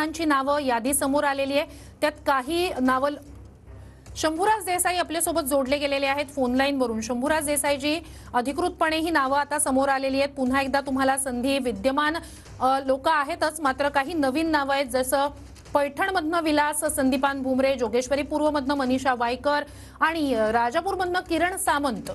तिघांची नावं यादी समोर आलेली आहे। त्यात काही नावं शंभूराज देसाई आपल्यासोबत जोडले गेलेले आहेत फोन लाईन वरून। शंभूराज देसाईजी, अधिकृतपणे ही नावं आता समोर आलेली आहेत। पुन्हा एकदा तुम्हाला संधी, विद्यमान लोक आहेतच, मात्र काही नवीन नावं आहेत, जसं पैठणमधनं विलास संदीपान भुमरे, जोगेश्वरी पूर्वमधनं मनीषा वायकर आणि राजापूरमधनं किरण सामंत।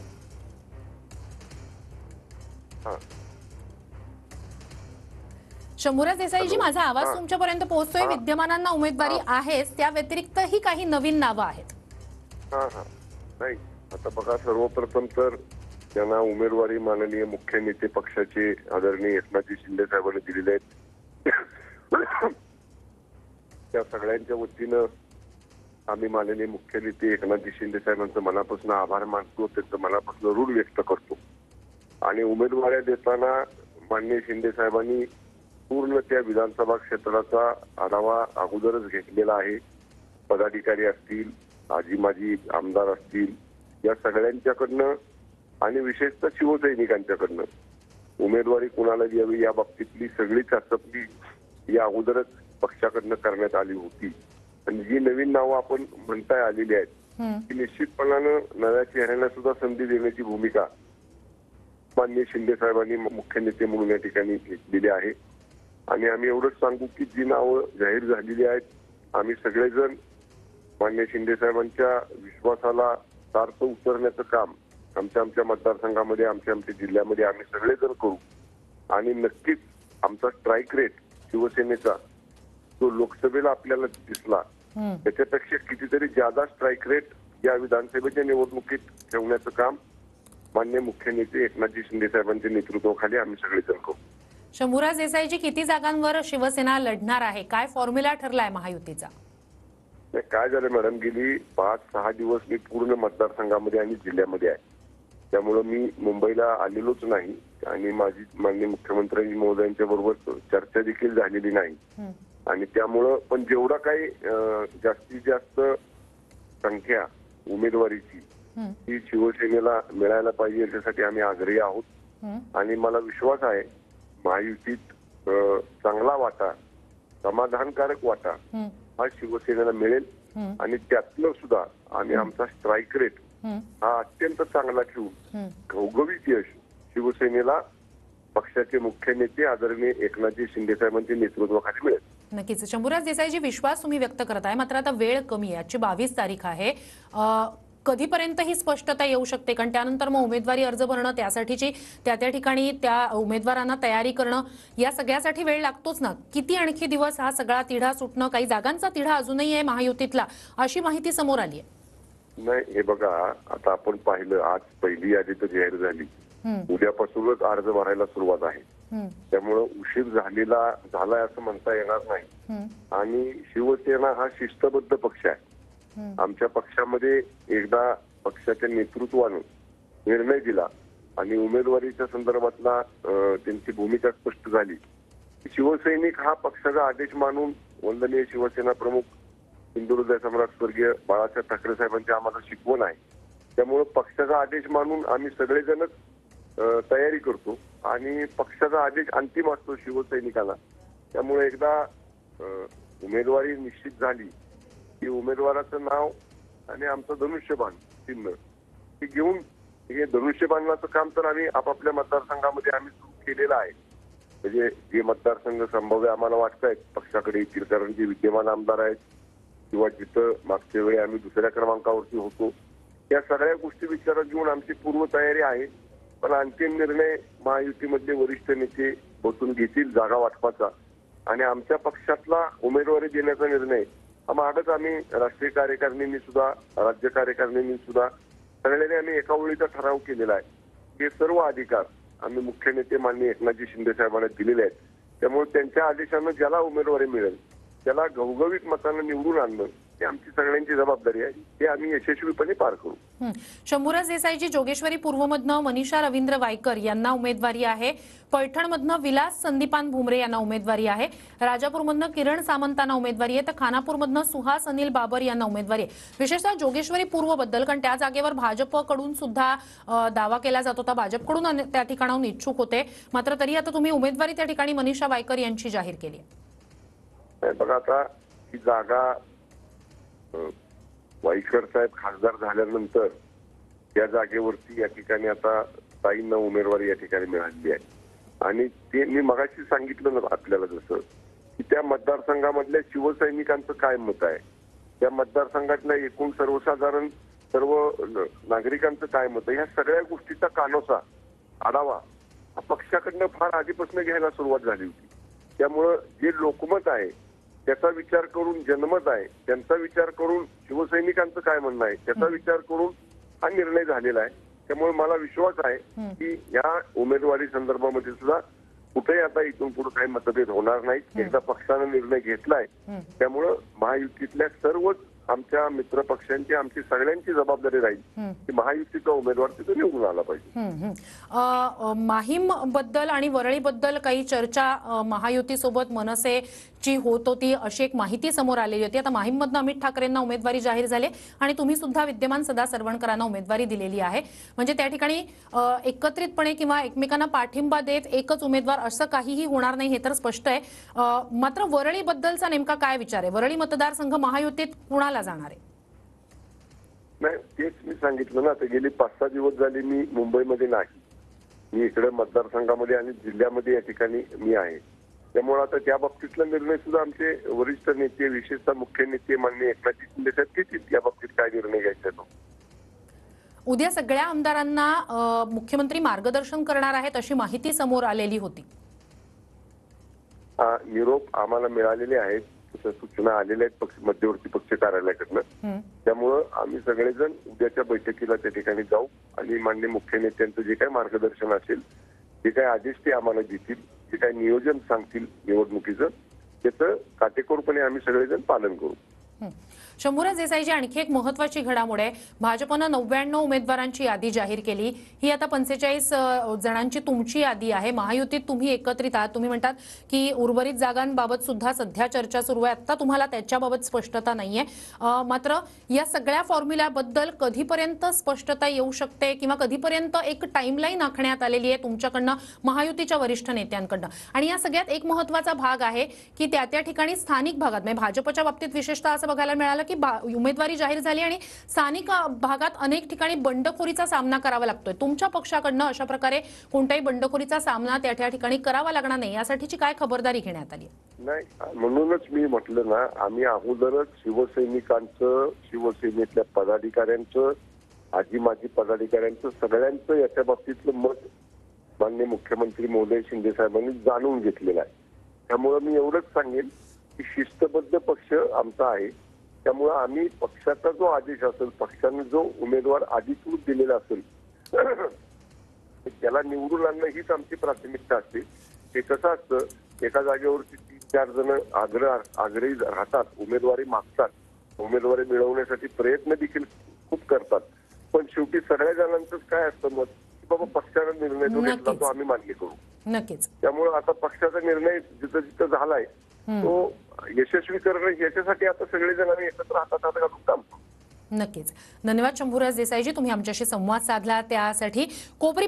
शंभूराज देसाईजी, माझा आवाज तुमच्यापर्यंत पोहोचतोय? विद्यमानांना उमेदवारी आहेच, त्या व्यतिरिक्तही काही नवीन नावं आहेत। नाही, आता बघा, सर्वप्रथम तर त्यांना उमेदवारी माननीय मुख्य नेते पक्षाचे आदरणीय एकनाथजी शिंदे साहेबांनी दिलेले आहेत। त्या सगळ्यांच्या वतीनं आम्ही माननीय मुख्य नेते एकनाथजी शिंदे साहेबांचं मनापासून आभार मानतो, त्यांचं मनापासून ऋण व्यक्त करतो। आणि उमेदवाऱ्या देताना माननीय शिंदे साहेबांनी पूर्ण त्या विधानसभा क्षेत्राचा आढावा अगोदरच घेतलेला आहे। पदाधिकारी असतील, आजी माजी आमदार असतील, या सगळ्यांच्याकडनं आणि विशेषतः शिवसैनिकांच्याकडनं उमेदवारी कुणाला द्यावी या बाबतीतली सगळी चाचपणी या अगोदरच पक्षाकडनं करण्यात आली होती। आणि जी नवीन नावं आपण म्हणताय आलेली आहेत ती निश्चितपणानं नव्या चेहऱ्यांना सुद्धा संधी देण्याची भूमिका माननीय शिंदे साहेबांनी मुख्य नेते म्हणून या ठिकाणी घेतलेली आहे। आणि आम्ही एवढंच सांगू की जी नावं जाहीर झालेली आहेत, आम्ही सगळेजण माननीय शिंदे साहेबांच्या विश्वासाला सार्थ उतरण्याचं काम आमच्या मतदारसंघामध्ये, आमच्या जिल्ह्यामध्ये आम्ही सगळेजण करू। आणि नक्कीच आमचा स्ट्राईक रेट शिवसेनेचा जो लोकसभेला आपल्याला दिसला त्याच्यापेक्षा कितीतरी जादा स्ट्राईक रेट या विधानसभेच्या निवडणुकीत ठेवण्याचं काम माननीय मुख्य नेते एकनाथजी शिंदे साहेबांच्या नेतृत्वाखाली आम्ही सगळेजण करू। शंभूराज देसाईजी, किती जागांवर शिवसेना लढणार आहे? काय फॉर्म्युला ठरलाय महायुतीचा? काय झालं मॅडम, गेली 5-6 दिवस मी पूर्ण मतदारसंघामध्ये आणि जिल्ह्यामध्ये आहे, त्यामुळे मी मुंबईला आलेलोच नाही आणि माझी माननीय मुख्यमंत्री महोदयांच्या बरोबर चर्चा देखील झालेली नाही। आणि त्यामुळं पण जेवढा काही जास्तीत जास्त संख्या उमेदवारीची ती शिवसेनेला मिळायला पाहिजे याच्यासाठी आम्ही आग्रही आहोत। आणि मला विश्वास आहे महायुतीत चांगला वाटा, समाधानकारक वाटा हा शिवसेनेला मिळेल। आणि त्यातलं सुद्धा आम्ही आमचा स्ट्राईक रेट हा अत्यंत चांगला ठेवून घवघवीत यश शिवसेनेला पक्षाचे मुख्य नेते आदरणीय एकनाथजी शिंदे साहेबांच्या नेतृत्वाखाली मिळेल। नक्कीच शंभूराज देसाईजी, विश्वास तुम्ही व्यक्त करताय, मात्र आता वेळ कमी आहे, आजची 22 तारीख आहे। कधीपर्यंत ही स्पष्टता येऊ शकते? कारण त्यानंतर मग उमेदवारी अर्ज भरणं, त्यासाठीची त्या ठिकाणी त्या उमेदवारांना तयारी करणं, या सगळ्यासाठी वेळ लागतोच ना। किती आणखी दिवस हा सगळा तिढा सुटणं? काही जागांचा तिढा अजूनही आहे महायुतीतला, अशी माहिती समोर आली आहे। नाही, हे बघा, आता आपण पाहिलं, आज पहिली यादी तर जाहीर झाली, उद्यापासूनच अर्ज भरायला सुरुवात आहे, त्यामुळे उशीर झालाय असं म्हणता येणार नाही। आणि शिवसेना हा शिस्तबद्ध पक्ष आहे। आमच्या पक्षामध्ये एकदा पक्षाच्या नेतृत्वानं निर्णय दिला आणि उमेदवारीच्या संदर्भातला त्यांची भूमिका स्पष्ट झाली। शिवसैनिक हा पक्षाचा आदेश मानून वंदनीय शिवसेना प्रमुख हिंदुहृदय सम्राट स्वर्गीय बाळासाहेब ठाकरे साहेबांची आम्हाला शिकवण आहे, त्यामुळे पक्षाचा आदेश मानून आम्ही सगळेजणच तयारी करतो आणि पक्षाचा आदेश अंतिम असतो शिवसैनिकाला। त्यामुळे एकदा उमेदवारी निश्चित झाली की उमेदवाराचं नाव आणि आमचं धनुष्यबाण चिन्ह हे घेऊन, हे धनुष्यबाणाचं काम तर आम्ही आपापल्या मतदारसंघामध्ये आम्ही सुरू केलेलं आहे। म्हणजे जे मतदारसंघ संभाव्य आम्हाला वाटत आहेत पक्षाकडे येतील, कारण जे विद्यमान आमदार आहेत किंवा जिथं मागच्या वेळी आम्ही दुसऱ्या क्रमांकावरती होतो, या सगळ्या गोष्टी विचारात घेऊन आमची पूर्व तयारी आहे। पण अंतिम निर्णय महायुतीमधले वरिष्ठ नेते बसून घेतील जागा वाटपाचा, आणि आमच्या पक्षातला उमेदवारी देण्याचा निर्णय मागच आम्ही राष्ट्रीय कार्यकारिणींनी सुद्धा, राज्य कार्यकारिणींनी सुद्धा सगळ्यांनी आम्ही एका ओळीचा ठराव केलेला आहे। हे सर्व अधिकार आम्ही मुख्य नेते माननीय एकनाथजी शिंदे साहेबांना दिलेले आहेत, त्यामुळे त्यांच्या आदेशानं ज्याला उमेदवारी मिळेल त्याला घवघवीत मतानं निवडून आणणं ही आमची सगळ्यांची जबाबदारी आहे, हे आम्ही यशस्वीपणे पार करू। शंभूराज देसाईजी, जोगेश्वरी पूर्वमधनं मनीषा रवींद्र वायकर यांना उमेदवारी आहे, पैठणमधनं विलास संदीपान भुमरे यांना उमेदवारी आहे, राजापूरमधनं किरण सामंतांना उमेदवारी आहे, तर खानापूरमधनं सुहास अनिल बाबर यांना उमेदवारी आहे। विशेषतः जोगेश्वरी पूर्वबद्दल, कारण त्या जागेवर भाजपकडून सुद्धा दावा केला जात होता, भाजपकडून त्या ठिकाणाहून इच्छुक होते, मात्र तरी आता तुम्ही उमेदवारी त्या ठिकाणी मनीषा वायकर यांची जाहीर केली आहे। नाही बघा, आता ही जागा वाईकर साहेब खासदार झाल्यानंतर त्या जागेवरती या ठिकाणी आता ताईंना उमेदवारी या ठिकाणी मिळाली आहे. आणि ते मी मगाशी सांगितलं ना आपल्याला, जसं की त्या मतदारसंघामधल्या शिवसैनिकांचं काय मत आहे, त्या मतदारसंघातल्या एकूण सर्वसाधारण सर्व नागरिकांचं काय मत आहे, ह्या सगळ्या गोष्टीचा कानोसा आढावा पक्षाकडनं फार आधीपासून घ्यायला सुरुवात झाली होती. त्यामुळं जे लोकमत आहे त्याचा विचार करून, जनमत आहे त्यांचा विचार करून, शिवसैनिकांचं काय म्हणणं आहे त्याचा विचार करून हा निर्णय झालेला आहे. त्यामुळे मला विश्वास आहे की या उमेदवारी संदर्भामध्ये सुद्धा कुठेही आता इथून पुढे काही मतभेद होणार नाहीत. एकदा पक्षानं निर्णय घेतलाय, त्यामुळं महायुतीतल्या सर्वच आमच्या मित्र पक्षांची, आमची सगळ्यांची जबाबदारी राहील की महायुतीचा उमेदवार तिथे निवडून आला पाहिजे. माहीम बद्दल आणि वरळी बद्दल काही चर्चा महायुतीसोबत मनसेची होत होती अशी एक माहिती समोर आलेली होती. आता माहीममधनं अमित ठाकरेंना उमेदवारी जाहीर झाली आणि तुम्ही सुद्धा विद्यमान सदा सरवणकरांना उमेदवारी दिलेली आहे. म्हणजे त्या ठिकाणी एकत्रितपणे किंवा एकमेकांना पाठिंबा देत एकच उमेदवार असं काहीही होणार नाही हे तर स्पष्ट आहे. मात्र वरळी बद्दलचा नेमका काय विचार आहे? वरळी मतदारसंघ महायुतीत कुणाला जाणार आहे? नाही, तेच मी सांगितलं ना, आता गेली 5-6 दिवस झाले मी मुंबईमध्ये नाही. मी इकडे मतदारसंघामध्ये आणि जिल्ह्यामध्ये या ठिकाणी मी आहे. त्यामुळे आता त्या बाबतीतला निर्णय सुद्धा आमचे वरिष्ठ नेते, विशेषतः मुख्य नेते माननीय एकनाथ शिंदे साहेब घेतील या बाबतीत काय निर्णय घ्यायचा तो. उद्या सगळ्या आमदारांना मुख्यमंत्री मार्गदर्शन करणार आहेत अशी माहिती समोर आलेली होती. निरोप आम्हाला मिळालेले आहेत, सूचना आलेल्या आहेत पक्ष मध्यवर्ती पक्ष कार्यालयाकडनं. त्यामुळं आम्ही सगळेजण उद्याच्या बैठकीला त्या ठिकाणी जाऊ आणि माननीय मुख्य नेत्यांचं जे काही मार्गदर्शन असेल, जे काही आदेश ते आम्हाला देतील, जे काही नियोजन सांगतील निवडणुकीचं, त्याचं काटेकोरपणे आम्ही सगळेजण पालन करू. शंभूराज देसाईची आणखी एक महत्वाची घडामोड आहे. भाजपनं 99 उमेदवारांची यादी जाहीर केली. ही आता 45 जणांची तुमची यादी आहे. महायुतीत तुम्ही एकत्रित आहात. तुम्ही म्हणतात की उर्वरित जागांबाबत सुद्धा सध्या चर्चा सुरू आहे. आता तुम्हाला त्याच्याबाबत स्पष्टता नाहीये. मात्र या सगळ्या फॉर्म्युल्याबद्दल कधीपर्यंत स्पष्टता येऊ शकते किंवा कधीपर्यंत एक टाइमलाईन आखण्यात आलेली आहे तुमच्याकडनं, महायुतीच्या वरिष्ठ नेत्यांकडनं? आणि या सगळ्यात एक महत्वाचा भाग आहे की त्या ठिकाणी स्थानिक भागात, म्हणजे भाजपच्या बाबतीत विशेषतः असं बघायला मिळालं की उमेदवारी जाहीर झाली आणि स्थानिक भागात अनेक ठिकाणी बंडखोरीचा सामना करावा लागतोय. तुमच्या पक्षाकडनं अशा प्रकारे कोणत्याही बंडखोरीचा सामना त्या ठिकाणी करावा लागणार नाही यासाठीची काय खबरदारी घेण्यात आली? नाही, म्हणूनच मी म्हटलं ना, आम्ही अगोदरच शिवसैनिकांचं, शिवसेनेतल्या पदाधिकाऱ्यांचं, आजी माजी पदाधिकाऱ्यांचं, सगळ्यांचं याच्या बाबतीतलं मत माननीय मुख्यमंत्री महोदय शिंदे साहेबांनी जाणून घेतलेलं आहे. त्यामुळे मी एवढंच सांगेन की शिस्तबद्ध पक्ष आमचा आहे. त्यामुळे आम्ही पक्षाचा जो आदेश असेल, पक्षाने जो उमेदवार अधिकृत दिलेला असेल त्याला निवडून आणणं हीच आमची प्राथमिकता असते. ते कसं असतं, एका जागेवरती 3-4 जण आग्रही राहतात, उमेदवारी मागतात, उमेदवारी मिळवण्यासाठी प्रयत्न देखील खूप करतात. पण शेवटी सगळ्या जणांचंच काय असतं मत की बाबा पक्षाने निर्णय जो घेतला तो आम्ही मान्य करू. नक्कीच. त्यामुळे आता पक्षाचा निर्णय जिथं जिथं झालाय तो यशस्वी करणं, याच्यासाठी आता सगळेजण आम्ही एकत्र हातात घालून काम करू. नक्कीच. धन्यवाद शंभूराज देसाईजी, तुम्ही आमच्याशी संवाद साधला त्यासाठी. कोपरी